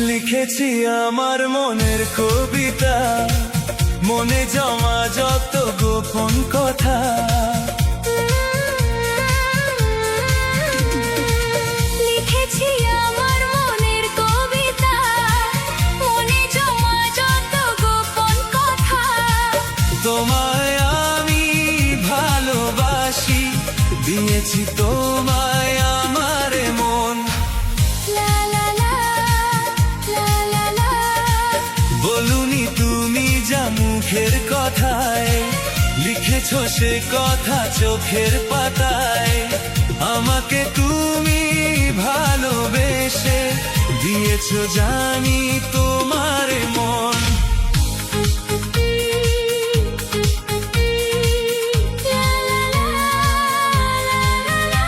লিখেছি আমার মনের কবিতা, মনে জমা যত গোপন কথা। লিখেছি আমার মনের কবিতা, মনে জমা যত গোপন কথা। তোমায় আমি ভালোবাসি, দিয়েছি তোমায় আমার মন। লা লা লা লা লা লা। বলুনি তুমি যা মুখের কথায়, লিখেছো সে কথা চোখের পাতায়। আমাকে তুমি ভালোবেসে দিয়েছো জানি তোমার মন। লা লা লা লা লা লা।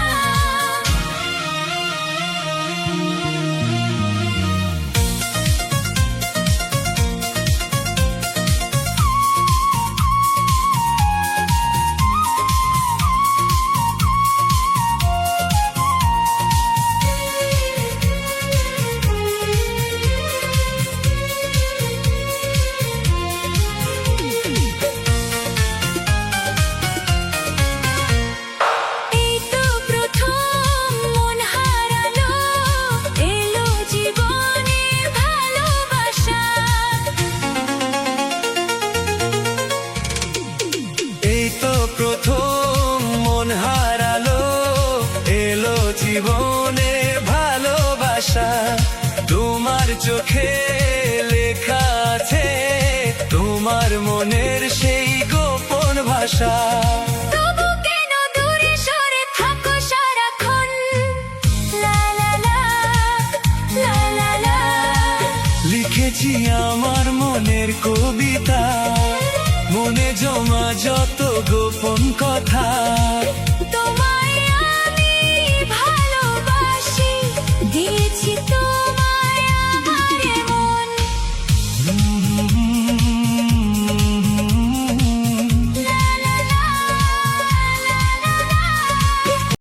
এই তো প্রথম মন হারালো, এলো জীবনে ভালোবাসা। এই তো প্রথম মন হারালো, এলো জীবনে ভালোবাসা। তোমার চোখে লেখা আছে তোমার মনের সেই গোপন ভাষা। তবু কেন দূরে সরে থাকো সারাক্ষণ? লা লা লা লা লা লা। লিখেছি আমার মনের কবিতা, মনে জমা যত গোপন কথা। তোমার